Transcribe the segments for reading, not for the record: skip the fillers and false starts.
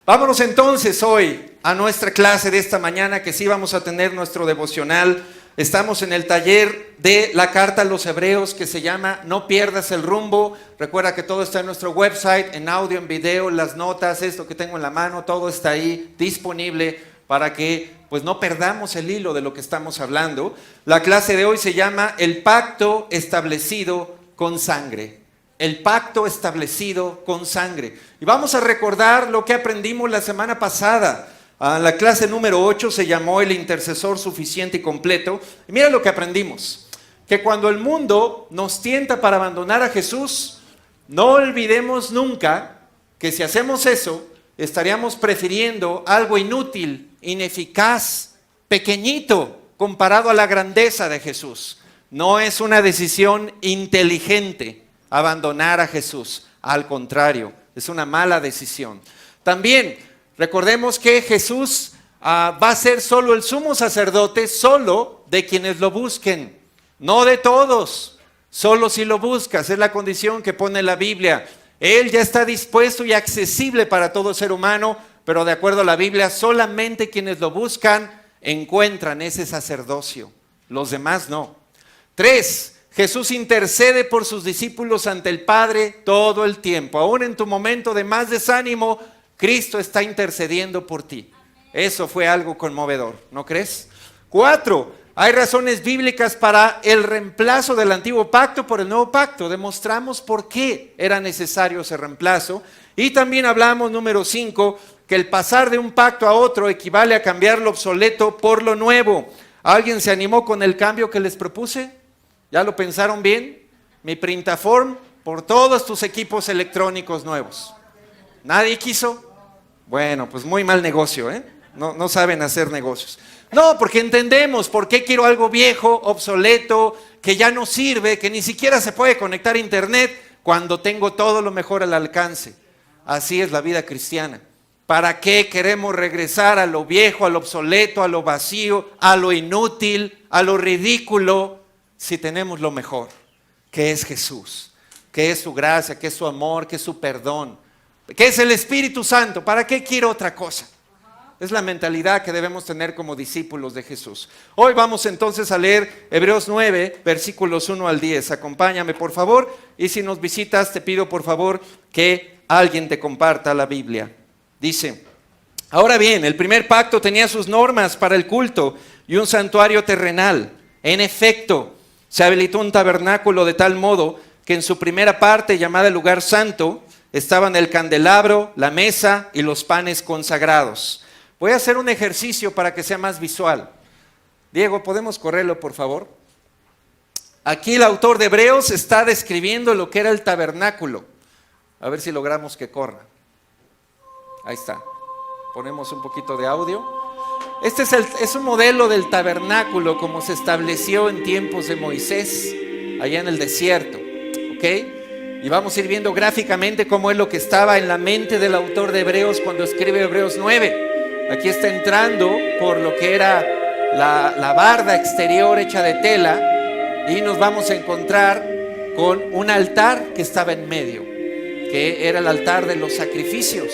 Vámonos entonces hoy a nuestra clase de esta mañana, que sí vamos a tener nuestro devocional. Estamos en el taller de la carta a los Hebreos que se llama No pierdas el rumbo. Recuerda que todo está en nuestro website, en audio, en video, las notas, esto que tengo en la mano, todo está ahí disponible para que pues no perdamos el hilo de lo que estamos hablando. La clase de hoy se llama El pacto establecido con sangre. El pacto establecido con sangre. Y vamos a recordar lo que aprendimos la semana pasada. La clase número 8 se llamó El intercesor suficiente y completo. Y mira lo que aprendimos. Que cuando el mundo nos tienta para abandonar a Jesús, no olvidemos nunca que si hacemos eso, estaríamos prefiriendo algo inútil, ineficaz, pequeñito, comparado a la grandeza de Jesús. No es una decisión inteligente abandonar a Jesús. Al contrario, es una mala decisión. También recordemos que Jesús va a ser solo el sumo sacerdote, solo de quienes lo busquen, no de todos, solo si lo buscas. Es la condición que pone la Biblia. Él ya está dispuesto y accesible para todo ser humano, pero de acuerdo a la Biblia, solamente quienes lo buscan encuentran ese sacerdocio, los demás no. 3. Jesús intercede por sus discípulos ante el Padre todo el tiempo. Aún en tu momento de más desánimo, Cristo está intercediendo por ti. Eso fue algo conmovedor, ¿no crees? 4. Hay razones bíblicas para el reemplazo del antiguo pacto por el nuevo pacto. Demostramos por qué era necesario ese reemplazo. Y también hablamos, número 5, que el pasar de un pacto a otro equivale a cambiar lo obsoleto por lo nuevo. ¿Alguien se animó con el cambio que les propuse? ¿Ya lo pensaron bien? Mi Printaform por todos tus equipos electrónicos nuevos. ¿Nadie quiso? Bueno, pues muy mal negocio, ¿eh? No saben hacer negocios. No, porque entendemos por qué quiero algo viejo, obsoleto, que ya no sirve, que ni siquiera se puede conectar a internet cuando tengo todo lo mejor al alcance. Así es la vida cristiana. ¿Para qué queremos regresar a lo viejo, a lo obsoleto, a lo vacío, a lo inútil, a lo ridículo, si tenemos lo mejor, que es Jesús, que es su gracia, que es su amor, que es su perdón, que es el Espíritu Santo? ¿Para qué quiero otra cosa? Es la mentalidad que debemos tener como discípulos de Jesús. Hoy vamos entonces a leer Hebreos 9, versículos 1 al 10. Acompáñame, por favor, y si nos visitas, te pido por favor que alguien te comparta la Biblia. Dice: ahora bien, el primer pacto tenía sus normas para el culto y un santuario terrenal. En efecto, se habilitó un tabernáculo de tal modo que en su primera parte, llamada el lugar santo, estaban el candelabro, la mesa y los panes consagrados. Voy a hacer un ejercicio para que sea más visual. Diego, ¿podemos correrlo, por favor? Aquí el autor de Hebreos está describiendo lo que era el tabernáculo. A ver si logramos que corra. Ahí está. Ponemos un poquito de audio. Este es un modelo del tabernáculo como se estableció en tiempos de Moisés, allá en el desierto, ¿ok? Y vamos a ir viendo gráficamente cómo es lo que estaba en la mente del autor de Hebreos cuando escribe Hebreos 9. Aquí está entrando por lo que era la barda exterior hecha de tela, y nos vamos a encontrar con un altar que estaba en medio, que era el altar de los sacrificios.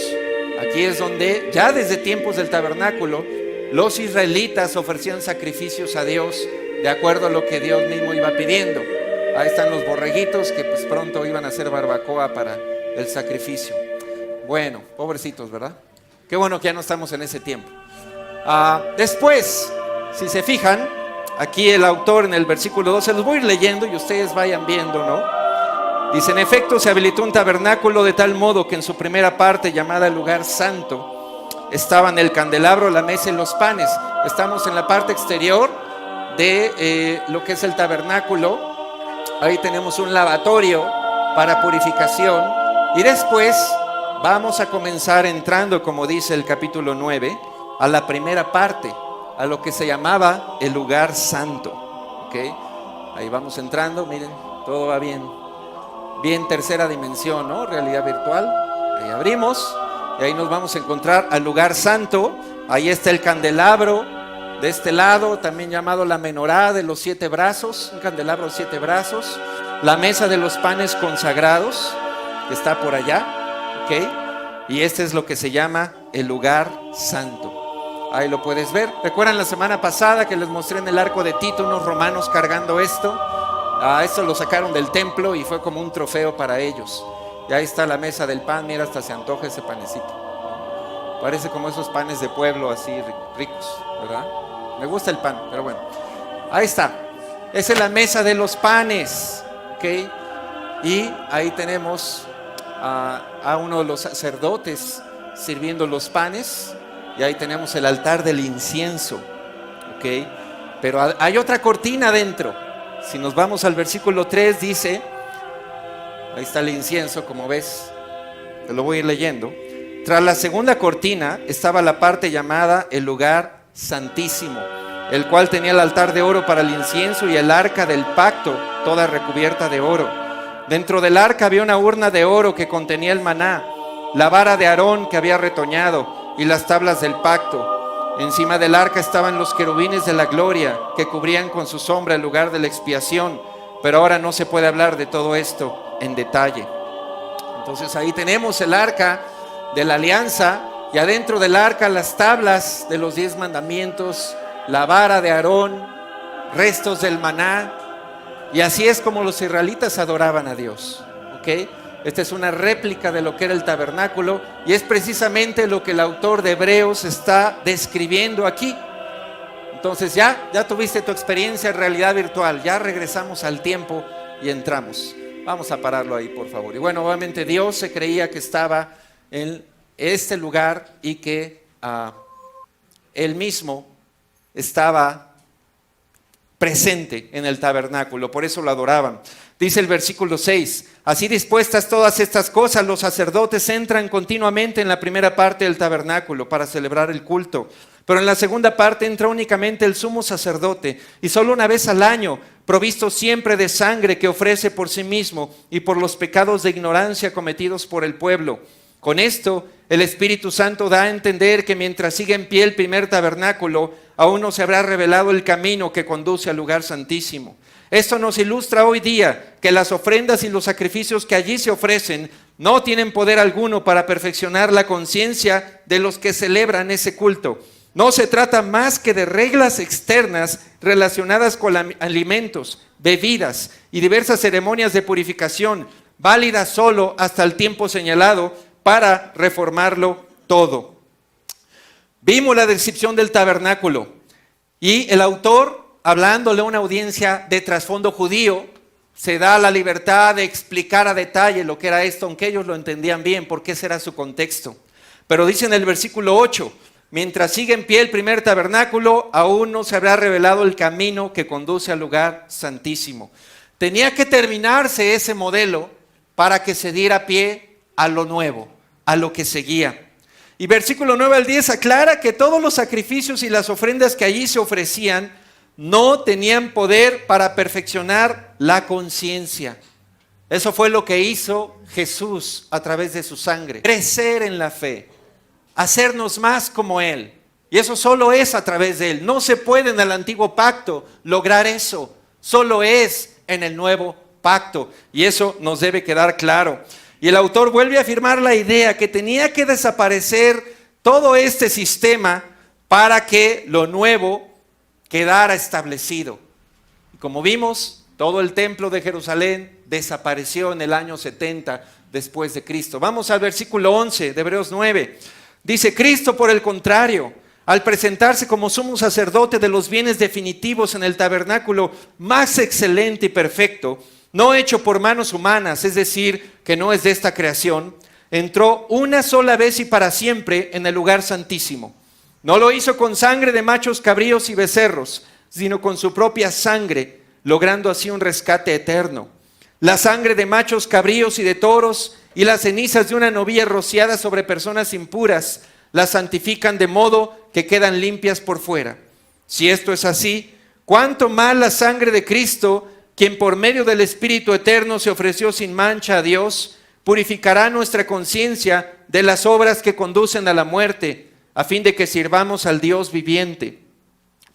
Aquí es donde, ya desde tiempos del tabernáculo, los israelitas ofrecían sacrificios a Dios de acuerdo a lo que Dios mismo iba pidiendo. Ahí están los borreguitos que pues pronto iban a hacer barbacoa para el sacrificio. Bueno, pobrecitos, ¿verdad? Qué bueno que ya no estamos en ese tiempo. Después, si se fijan, aquí el autor en el versículo 12, los voy a ir leyendo y ustedes vayan viendo, ¿no? Dice: en efecto, se habilitó un tabernáculo de tal modo que en su primera parte, llamada el lugar santo, estaban el candelabro, la mesa y los panes. Estamos en la parte exterior de lo que es el tabernáculo. Ahí tenemos un lavatorio para purificación. Y después vamos a comenzar entrando, como dice el capítulo 9, a la primera parte, a lo que se llamaba el lugar santo. ¿Okay? Ahí vamos entrando, miren, todo va bien. Bien tercera dimensión, ¿no? Realidad virtual. Ahí abrimos. Y ahí nos vamos a encontrar al lugar santo. Ahí está el candelabro de este lado, también llamado la menorá de los 7 brazos, un candelabro de 7 brazos. La mesa de los panes consagrados, que está por allá, ¿ok? Y este es lo que se llama el lugar santo. Ahí lo puedes ver. ¿Recuerdan la semana pasada que les mostré en el arco de Tito unos romanos cargando esto? Esto lo sacaron del templo y fue como un trofeo para ellos. Y ahí está la mesa del pan. Mira, hasta se antoja ese panecito. Parece como esos panes de pueblo así ricos, ¿verdad? Me gusta el pan, pero bueno. Ahí está. Esa es la mesa de los panes, ¿ok? Y ahí tenemos a uno de los sacerdotes sirviendo los panes. Y ahí tenemos el altar del incienso, ¿ok? Pero hay otra cortina adentro. Si nos vamos al versículo 3 dice, ahí está el incienso, como ves, te lo voy a ir leyendo. Tras la segunda cortina estaba la parte llamada el lugar santísimo, el cual tenía el altar de oro para el incienso y el arca del pacto, toda recubierta de oro. Dentro del arca había una urna de oro que contenía el maná, la vara de Aarón que había retoñado y las tablas del pacto. Encima del arca estaban los querubines de la gloria que cubrían con su sombra el lugar de la expiación, pero ahora no se puede hablar de todo esto en detalle. Entonces ahí tenemos el arca de la alianza y adentro del arca las tablas de los 10 mandamientos, la vara de Aarón, restos del maná, y así es como los israelitas adoraban a Dios, ¿ok? Esta es una réplica de lo que era el tabernáculo y es precisamente lo que el autor de Hebreos está describiendo aquí. Entonces ya tuviste tu experiencia en realidad virtual, ya regresamos al tiempo y entramos. Vamos a pararlo ahí, por favor. Y bueno, obviamente Dios se creía que estaba en este lugar y que Él mismo estaba presente en el tabernáculo, por eso lo adoraban. Dice el versículo 6, así dispuestas todas estas cosas, los sacerdotes entran continuamente en la primera parte del tabernáculo para celebrar el culto, pero en la segunda parte entra únicamente el sumo sacerdote, y solo una vez al año, provisto siempre de sangre que ofrece por sí mismo y por los pecados de ignorancia cometidos por el pueblo. Con esto, el Espíritu Santo da a entender que mientras sigue en pie el primer tabernáculo, aún no se habrá revelado el camino que conduce al lugar santísimo. Esto nos ilustra hoy día que las ofrendas y los sacrificios que allí se ofrecen no tienen poder alguno para perfeccionar la conciencia de los que celebran ese culto. No se trata más que de reglas externas relacionadas con alimentos, bebidas y diversas ceremonias de purificación, válidas solo hasta el tiempo señalado para reformarlo todo. Vimos la descripción del tabernáculo y el autor, hablándole a una audiencia de trasfondo judío, se da la libertad de explicar a detalle lo que era esto, aunque ellos lo entendían bien, porque ese era su contexto. Pero dice en el versículo 8, mientras sigue en pie el primer tabernáculo, aún no se habrá revelado el camino que conduce al lugar santísimo. Tenía que terminarse ese modelo para que se diera pie a lo nuevo, a lo que seguía. Y versículo 9 al 10 aclara que todos los sacrificios y las ofrendas que allí se ofrecían no tenían poder para perfeccionar la conciencia. Eso fue lo que hizo Jesús a través de su sangre. Crecer en la fe, hacernos más como Él. Y eso solo es a través de Él. No se puede en el antiguo pacto lograr eso. Solo es en el nuevo pacto. Y eso nos debe quedar claro. Y el autor vuelve a afirmar la idea que tenía que desaparecer todo este sistema para que lo nuevo quedara establecido. Como vimos, todo el templo de Jerusalén desapareció en el año 70 después de Cristo. Vamos al versículo 11 de Hebreos 9. Dice, Cristo, por el contrario, al presentarse como sumo sacerdote de los bienes definitivos en el tabernáculo más excelente y perfecto, no hecho por manos humanas, es decir, que no es de esta creación, entró una sola vez y para siempre en el lugar santísimo. No lo hizo con sangre de machos cabríos y becerros, sino con su propia sangre, logrando así un rescate eterno. La sangre de machos cabríos y de toros y las cenizas de una novilla rociada sobre personas impuras las santifican de modo que quedan limpias por fuera. Si esto es así, ¿cuánto más la sangre de Cristo, quien por medio del Espíritu Eterno se ofreció sin mancha a Dios, purificará nuestra conciencia de las obras que conducen a la muerte, a fin de que sirvamos al Dios viviente?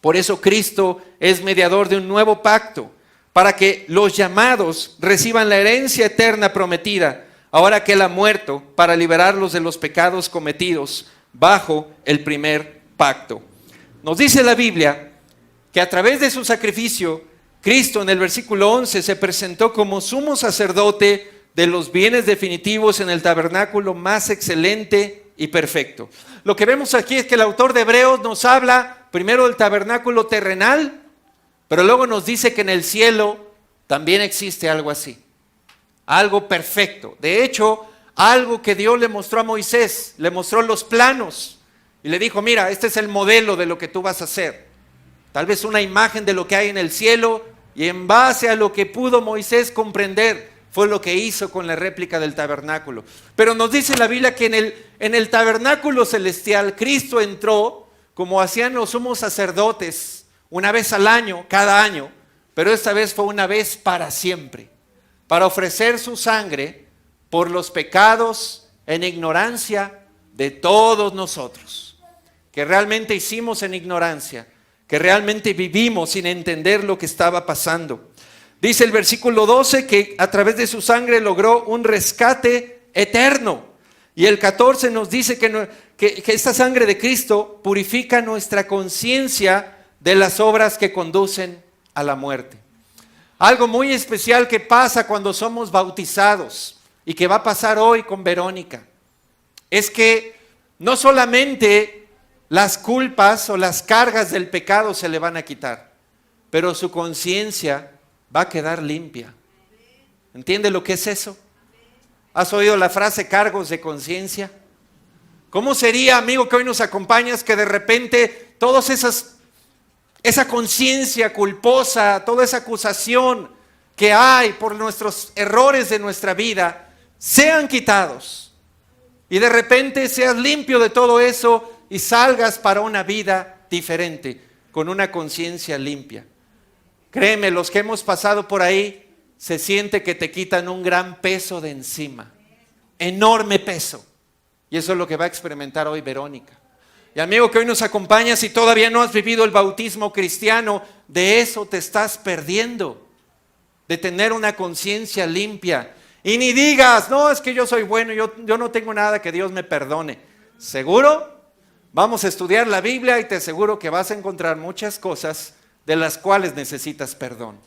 Por eso Cristo es mediador de un nuevo pacto, para que los llamados reciban la herencia eterna prometida, ahora que Él ha muerto para liberarlos de los pecados cometidos bajo el primer pacto. Nos dice la Biblia que a través de su sacrificio, Cristo en el versículo 11 se presentó como sumo sacerdote de los bienes definitivos en el tabernáculo más excelente y perfecto. Lo que vemos aquí es que el autor de Hebreos nos habla primero del tabernáculo terrenal, pero luego nos dice que en el cielo también existe algo así, algo perfecto. De hecho, algo que Dios le mostró a Moisés, le mostró los planos y le dijo, mira, este es el modelo de lo que tú vas a hacer. Tal vez una imagen de lo que hay en el cielo, y en base a lo que pudo Moisés comprender, fue lo que hizo con la réplica del tabernáculo. Pero nos dice la Biblia que en el tabernáculo celestial, Cristo entró como hacían los sumos sacerdotes, una vez al año, cada año, pero esta vez fue una vez para siempre, para ofrecer su sangre por los pecados en ignorancia de todos nosotros, que realmente hicimos en ignorancia, que realmente vivimos sin entender lo que estaba pasando. Dice el versículo 12 que a través de su sangre logró un rescate eterno. Y el 14 nos dice que esta sangre de Cristo purifica nuestra conciencia de las obras que conducen a la muerte. Algo muy especial que pasa cuando somos bautizados y que va a pasar hoy con Verónica, es que no solamente las culpas o las cargas del pecado se le van a quitar, pero su conciencia va a quedar limpia. ¿Entiende lo que es eso? ¿Has oído la frase cargos de conciencia? ¿Cómo sería, amigo, que hoy nos acompañas, que de repente esa conciencia culposa, toda esa acusación que hay por nuestros errores de nuestra vida, sean quitados? Y de repente seas limpio de todo eso y salgas para una vida diferente, con una conciencia limpia. Créeme, los que hemos pasado por ahí, se siente que te quitan un gran peso de encima, enorme peso. Y eso es lo que va a experimentar hoy Verónica. Y amigo que hoy nos acompaña, si todavía no has vivido el bautismo cristiano, de eso te estás perdiendo, de tener una conciencia limpia. Y ni digas, no, es que yo soy bueno, yo no tengo nada que Dios me perdone. ¿Seguro? Vamos a estudiar la Biblia y te aseguro que vas a encontrar muchas cosas de las cuales necesitas perdón.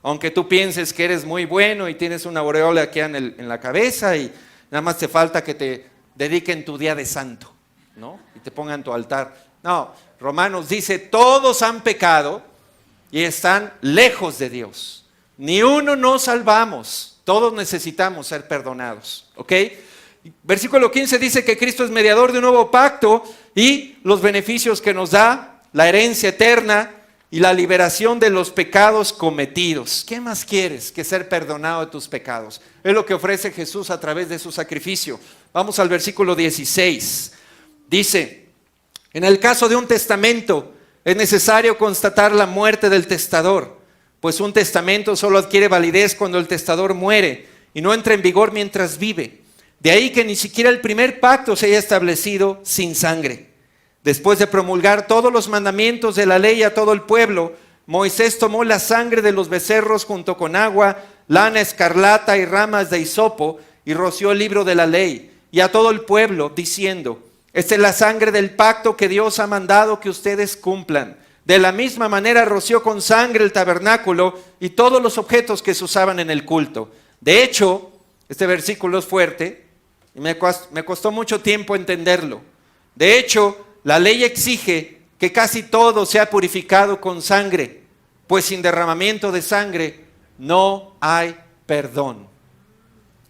Aunque tú pienses que eres muy bueno y tienes una aureola aquí en la cabeza y nada más te falta que te dediquen tu día de santo, ¿no? Y te pongan tu altar. No, Romanos dice, todos han pecado y están lejos de Dios. Ni uno nos salvamos, todos necesitamos ser perdonados, ¿ok? Versículo 15 dice que Cristo es mediador de un nuevo pacto y los beneficios que nos da, la herencia eterna y la liberación de los pecados cometidos. ¿Qué más quieres que ser perdonado de tus pecados? Es lo que ofrece Jesús a través de su sacrificio. Vamos al versículo 16. Dice, en el caso de un testamento es necesario constatar la muerte del testador, pues un testamento solo adquiere validez cuando el testador muere y no entra en vigor mientras vive. De ahí que ni siquiera el primer pacto se haya establecido sin sangre. Después de promulgar todos los mandamientos de la ley a todo el pueblo, Moisés tomó la sangre de los becerros junto con agua, lana escarlata y ramas de hisopo y roció el libro de la ley y a todo el pueblo diciendo, esta es la sangre del pacto que Dios ha mandado que ustedes cumplan. De la misma manera roció con sangre el tabernáculo y todos los objetos que se usaban en el culto. De hecho, este versículo es fuerte y me costó mucho tiempo entenderlo. De hecho, la ley exige que casi todo sea purificado con sangre, pues sin derramamiento de sangre no hay perdón.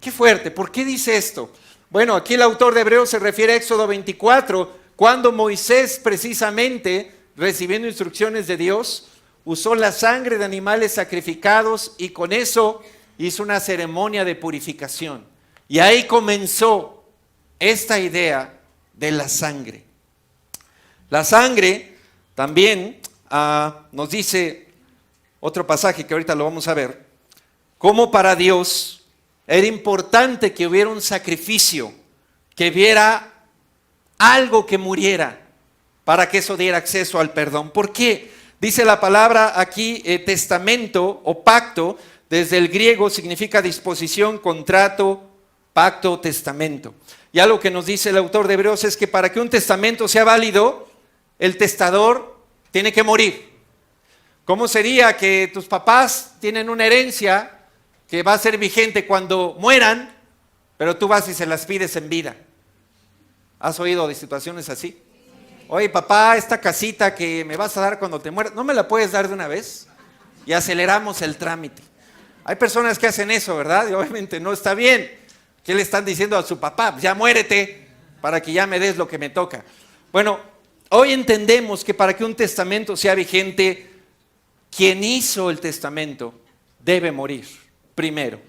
Qué fuerte, ¿por qué dice esto? Bueno, aquí el autor de Hebreos se refiere a Éxodo 24, cuando Moisés precisamente, recibiendo instrucciones de Dios, usó la sangre de animales sacrificados y con eso hizo una ceremonia de purificación. Y ahí comenzó esta idea de la sangre. La sangre también nos dice otro pasaje que ahorita lo vamos a ver, cómo para Dios era importante que hubiera un sacrificio, que hubiera algo que muriera para que eso diera acceso al perdón. ¿Por qué? Dice la palabra aquí testamento o pacto, desde el griego significa disposición, contrato, pacto, testamento. Y algo que nos dice el autor de Hebreos es que para que un testamento sea válido, el testador tiene que morir. ¿Cómo sería que tus papás tienen una herencia que va a ser vigente cuando mueran, pero tú vas y se las pides en vida? ¿Has oído de situaciones así? Oye, papá, esta casita que me vas a dar cuando te mueras, ¿no me la puedes dar de una vez? Y aceleramos el trámite. Hay personas que hacen eso, ¿verdad? Y obviamente no está bien. ¿Qué le están diciendo a su papá? Ya muérete para que ya me des lo que me toca. Bueno, hoy entendemos que para que un testamento sea vigente, quien hizo el testamento debe morir primero.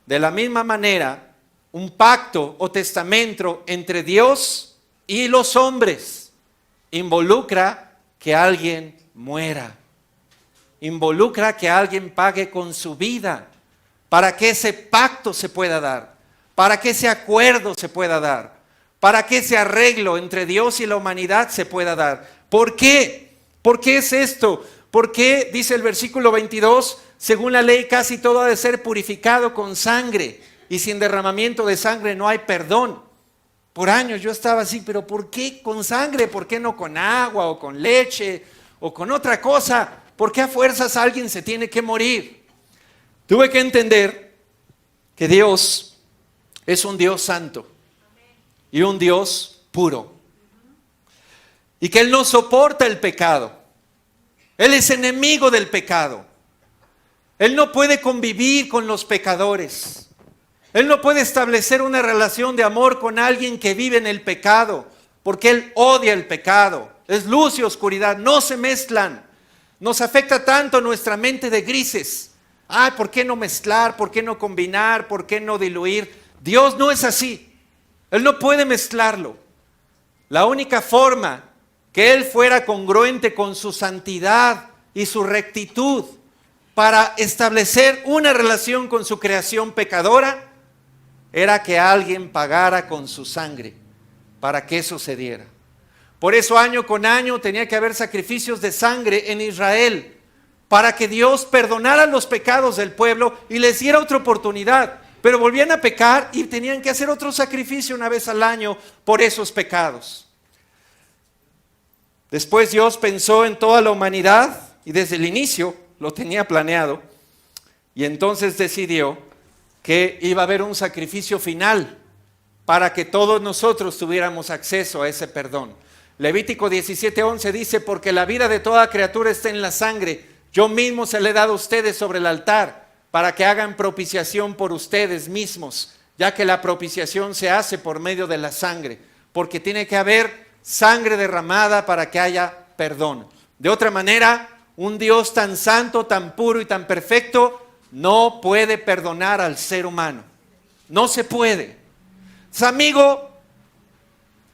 De la misma manera, un pacto o testamento entre Dios y los hombres involucra que alguien muera. Involucra que alguien pague con su vida para que ese pacto se pueda dar, para que ese acuerdo se pueda dar, para que ese arreglo entre Dios y la humanidad se pueda dar. ¿Por qué? ¿Por qué es esto? Porque dice el versículo 22, según la ley casi todo ha de ser purificado con sangre, y sin derramamiento de sangre no hay perdón. Por años yo estaba así, pero ¿por qué con sangre? ¿Por qué no con agua o con leche o con otra cosa? ¿Por qué a fuerzas alguien se tiene que morir? Tuve que entender que Dios es un Dios santo y un Dios puro. Y que Él no soporta el pecado. Él es enemigo del pecado. Él no puede convivir con los pecadores. Él no puede establecer una relación de amor con alguien que vive en el pecado, porque Él odia el pecado. Es luz y oscuridad, no se mezclan. Nos afecta tanto nuestra mente de grises. Ay, ¿por qué no mezclar? ¿Por qué no combinar? ¿Por qué no diluir? Dios no es así. Él no puede mezclarlo. La única forma que Él fuera congruente con su santidad y su rectitud para establecer una relación con su creación pecadora era que alguien pagara con su sangre para que eso se diera. Por eso año con año tenía que haber sacrificios de sangre en Israel para que Dios perdonara los pecados del pueblo y les diera otra oportunidad. Pero volvían a pecar y tenían que hacer otro sacrificio una vez al año por esos pecados. Después Dios pensó en toda la humanidad y desde el inicio lo tenía planeado y entonces decidió que iba a haber un sacrificio final para que todos nosotros tuviéramos acceso a ese perdón. Levítico 17:11 dice, porque la vida de toda criatura está en la sangre, yo mismo se le he dado a ustedes sobre el altar para que hagan propiciación por ustedes mismos, ya que la propiciación se hace por medio de la sangre, porque tiene que haber sangre derramada para que haya perdón. De otra manera, un Dios tan santo, tan puro y tan perfecto no puede perdonar al ser humano. No se puede. Entonces, amigo,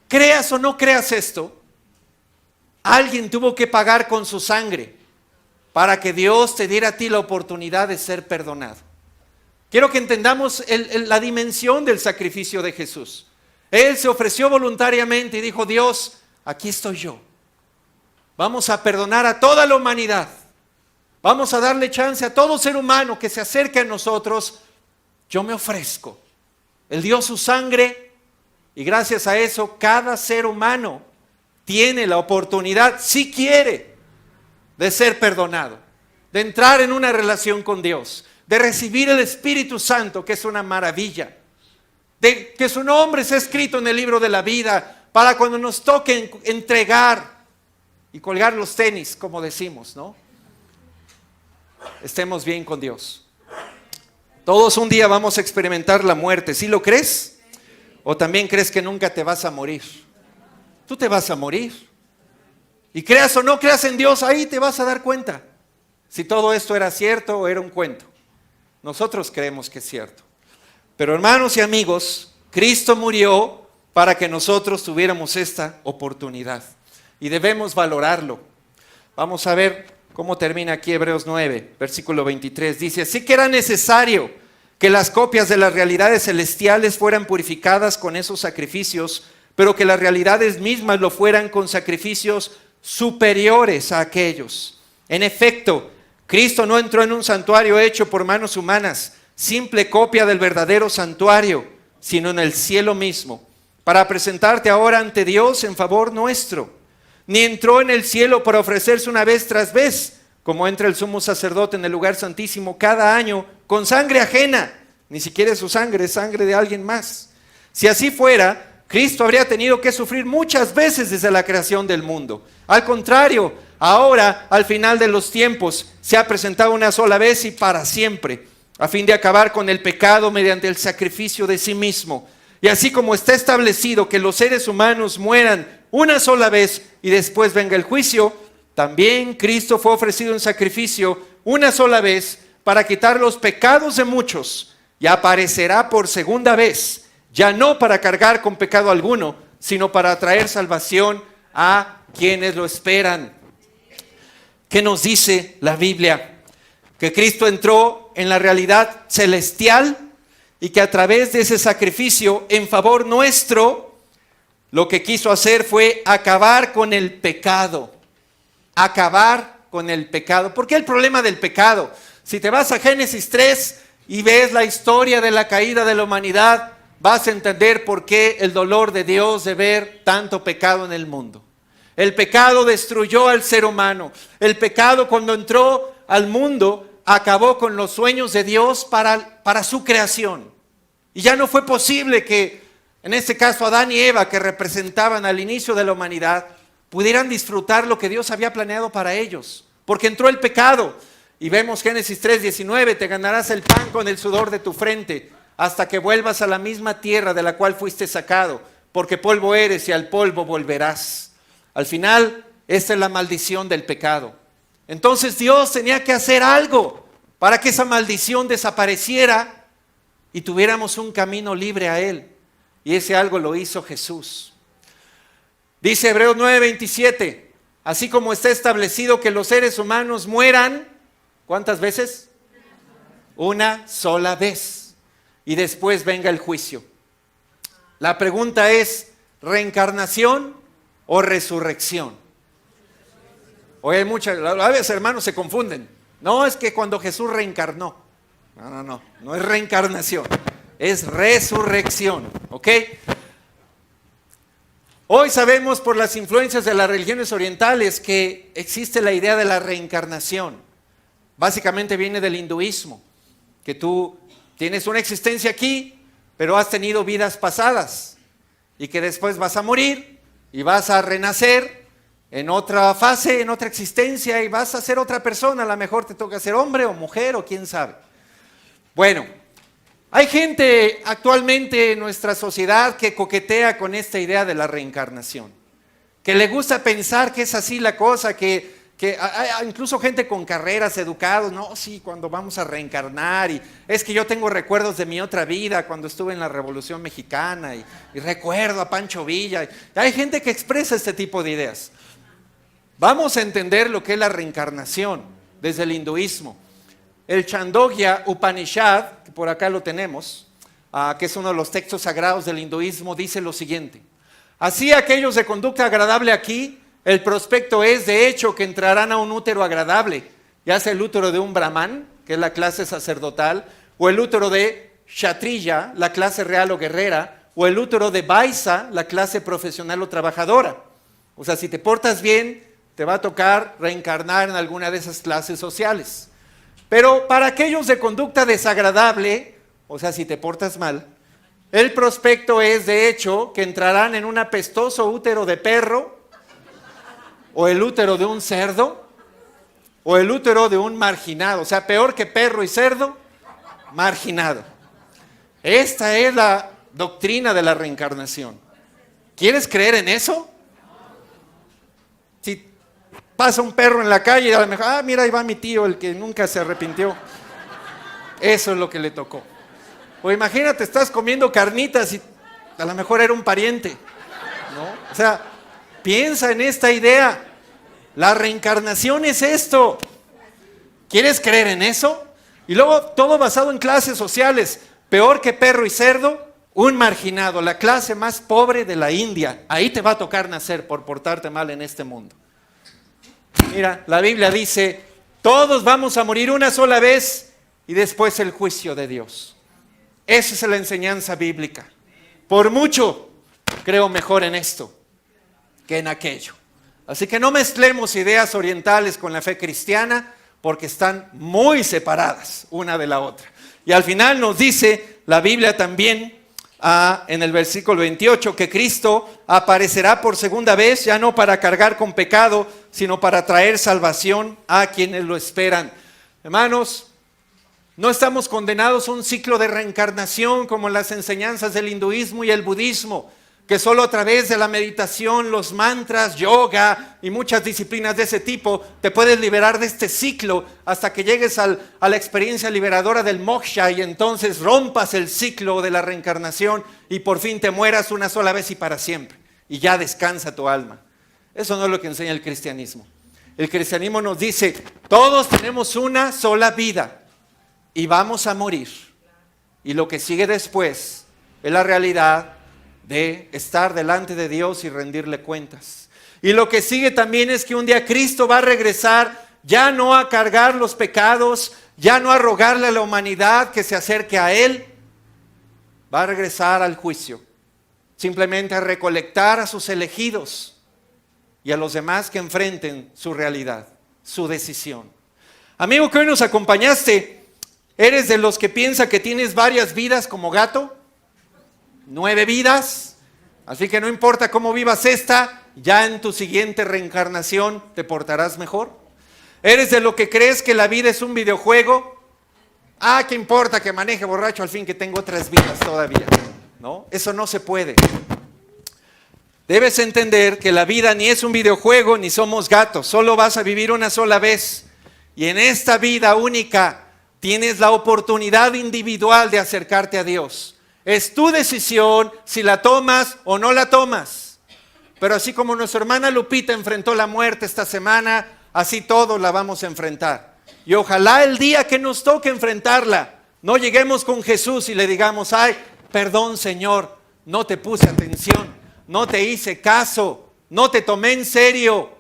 creas o no creas esto, alguien tuvo que pagar con su sangre para que Dios te diera a ti la oportunidad de ser perdonado. Quiero que entendamos la dimensión del sacrificio de Jesús. Él se ofreció voluntariamente y dijo, Dios, aquí estoy yo. Vamos a perdonar a toda la humanidad. Vamos a darle chance a todo ser humano que se acerque a nosotros. Yo me ofrezco. Él dio su sangre y gracias a eso cada ser humano tiene la oportunidad, si quiere, de ser perdonado, de entrar en una relación con Dios, de recibir el Espíritu Santo, que es una maravilla, de que su nombre sea escrito en el libro de la vida, para cuando nos toque entregar y colgar los tenis, como decimos, ¿no? Estemos bien con Dios. Todos un día vamos a experimentar la muerte. ¿Sí lo crees? ¿O también crees que nunca te vas a morir? Tú te vas a morir. Y creas o no creas en Dios, ahí te vas a dar cuenta si todo esto era cierto o era un cuento. Nosotros creemos que es cierto. Pero hermanos y amigos, Cristo murió para que nosotros tuviéramos esta oportunidad. Y debemos valorarlo. Vamos a ver cómo termina aquí Hebreos 9, versículo 23. Dice, así que era necesario que las copias de las realidades celestiales fueran purificadas con esos sacrificios, pero que las realidades mismas lo fueran con sacrificios superiores a aquellos. En efecto, Cristo no entró en un santuario hecho por manos humanas, simple copia del verdadero santuario, sino en el cielo mismo, para presentarte ahora ante Dios en favor nuestro, ni entró en el cielo para ofrecerse una vez tras vez, como entra el sumo sacerdote en el lugar santísimo cada año, con sangre ajena, ni siquiera es su sangre, es sangre de alguien más. Si así fuera, Cristo habría tenido que sufrir muchas veces desde la creación del mundo. Al contrario, ahora, al final de los tiempos, se ha presentado una sola vez y para siempre, a fin de acabar con el pecado mediante el sacrificio de sí mismo. Y así como está establecido que los seres humanos mueran una sola vez y después venga el juicio, también Cristo fue ofrecido en sacrificio una sola vez para quitar los pecados de muchos, y aparecerá por segunda vez, ya no para cargar con pecado alguno, sino para traer salvación a quienes lo esperan. ¿Qué nos dice la Biblia? Que Cristo entró en la realidad celestial y que a través de ese sacrificio en favor nuestro, lo que quiso hacer fue acabar con el pecado. Acabar con el pecado. ¿Por qué el problema del pecado? Si te vas a Génesis 3 y ves la historia de la caída de la humanidad, vas a entender por qué el dolor de Dios de ver tanto pecado en el mundo. El pecado destruyó al ser humano. El pecado, cuando entró al mundo, acabó con los sueños de Dios para su creación. Y ya no fue posible que, en este caso, Adán y Eva, que representaban al inicio de la humanidad, pudieran disfrutar lo que Dios había planeado para ellos. Porque entró el pecado. Y vemos Génesis 3:19, te ganarás el pan con el sudor de tu frente, hasta que vuelvas a la misma tierra de la cual fuiste sacado, porque polvo eres y al polvo volverás. Al final, esta es la maldición del pecado. Entonces Dios tenía que hacer algo para que esa maldición desapareciera y tuviéramos un camino libre a Él. Y ese algo lo hizo Jesús. Dice Hebreos 9:27, así como está establecido que los seres humanos mueran, ¿cuántas veces? Una sola vez. Y después venga el juicio. La pregunta es, ¿reencarnación o resurrección? Hoy hay muchas, a veces hermanos se confunden. No, es que cuando Jesús reencarnó. No es reencarnación, es resurrección, ¿ok? Hoy sabemos por las influencias de las religiones orientales que existe la idea de la reencarnación. Básicamente viene del hinduismo, que tú tienes una existencia aquí, pero has tenido vidas pasadas y que después vas a morir y vas a renacer en otra fase, en otra existencia, y vas a ser otra persona. A lo mejor te toca ser hombre o mujer o quién sabe. Bueno, hay gente actualmente en nuestra sociedad que coquetea con esta idea de la reencarnación, que le gusta pensar que es así la cosa, que hay incluso gente con carreras, educados, no, sí, cuando vamos a reencarnar, y es que yo tengo recuerdos de mi otra vida cuando estuve en la Revolución Mexicana, y recuerdo a Pancho Villa. Hay gente que expresa este tipo de ideas. Vamos a entender lo que es la reencarnación desde el hinduismo. El Chandogya Upanishad, que por acá lo tenemos, que es uno de los textos sagrados del hinduismo, dice lo siguiente: así aquellos de conducta agradable aquí, el prospecto es de hecho que entrarán a un útero agradable, ya sea el útero de un brahman, que es la clase sacerdotal, o el útero de kshatriya, la clase real o guerrera, o el útero de vaisya, la clase profesional o trabajadora. O sea, si te portas bien, te va a tocar reencarnar en alguna de esas clases sociales. Pero para aquellos de conducta desagradable, o sea, si te portas mal, el prospecto es de hecho que entrarán en un apestoso útero de perro, o el útero de un cerdo, o el útero de un marginado. O sea, peor que perro y cerdo, marginado. Esta es la doctrina de la reencarnación. ¿Quieres creer en eso? Si pasa un perro en la calle y a lo mejor, mira, ahí va mi tío, el que nunca se arrepintió. Eso es lo que le tocó. O imagínate, estás comiendo carnitas y a lo mejor era un pariente, ¿no? O sea, piensa en esta idea. La reencarnación es esto. ¿Quieres creer en eso? Y luego todo basado en clases sociales. Peor que perro y cerdo, un marginado, la clase más pobre de la India. Ahí te va a tocar nacer por portarte mal en este mundo. Mira, la Biblia dice, todos vamos a morir una sola vez y después el juicio de Dios. Esa es la enseñanza bíblica. Por mucho creo mejor en esto que en aquello. Así que no mezclemos ideas orientales con la fe cristiana, porque están muy separadas una de la otra. Y al final nos dice la Biblia también, en el versículo 28, que Cristo aparecerá por segunda vez, ya no para cargar con pecado, sino para traer salvación a quienes lo esperan. Hermanos, no estamos condenados a un ciclo de reencarnación como en las enseñanzas del hinduismo y el budismo, que solo a través de la meditación, los mantras, yoga y muchas disciplinas de ese tipo te puedes liberar de este ciclo hasta que llegues a la experiencia liberadora del moksha y entonces rompas el ciclo de la reencarnación y por fin te mueras una sola vez y para siempre y ya descansa tu alma. Eso no es lo que enseña el cristianismo. El cristianismo nos dice, todos tenemos una sola vida y vamos a morir. Y lo que sigue después es la realidad de estar delante de Dios y rendirle cuentas. Y lo que sigue también es que un día Cristo va a regresar, ya no a cargar los pecados, ya no a rogarle a la humanidad que se acerque a Él, va a regresar al juicio, simplemente a recolectar a sus elegidos y a los demás que enfrenten su realidad, su decisión. Amigo que hoy nos acompañaste, ¿eres de los que piensa que tienes varias vidas como gato? 9 vidas, así que no importa cómo vivas esta, ya en tu siguiente reencarnación te portarás mejor. ¿Eres de lo que crees que la vida es un videojuego? ¿Qué importa que maneje borracho al fin que tengo otras vidas todavía? ¿No? Eso no se puede. Debes entender que la vida ni es un videojuego ni somos gatos, solo vas a vivir una sola vez. Y en esta vida única tienes la oportunidad individual de acercarte a Dios. Es tu decisión si la tomas o no la tomas. Pero así como nuestra hermana Lupita enfrentó la muerte esta semana, así todos la vamos a enfrentar. Y ojalá el día que nos toque enfrentarla, no lleguemos con Jesús y le digamos, perdón Señor, no te puse atención, no te hice caso, no te tomé en serio.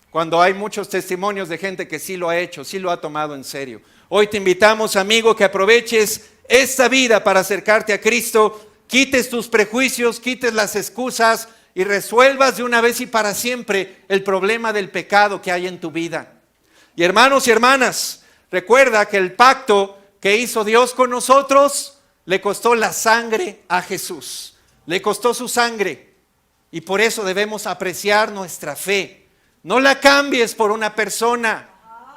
Cuando hay muchos testimonios de gente que sí lo ha hecho, sí lo ha tomado en serio. Hoy te invitamos, amigo, que aproveches esta vida para acercarte a Cristo, quites tus prejuicios, quites las excusas y resuelvas de una vez y para siempre el problema del pecado que hay en tu vida. Y hermanos y hermanas, recuerda que el pacto que hizo Dios con nosotros le costó la sangre a Jesús, le costó su sangre y por eso debemos apreciar nuestra fe. No la cambies por una persona,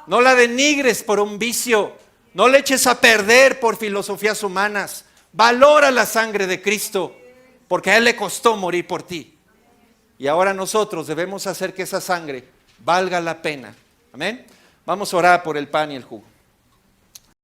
no la denigres por un vicio, no le eches a perder por filosofías humanas. Valora la sangre de Cristo, porque a Él le costó morir por ti. Y ahora nosotros debemos hacer que esa sangre valga la pena. Amén. Vamos a orar por el pan y el jugo.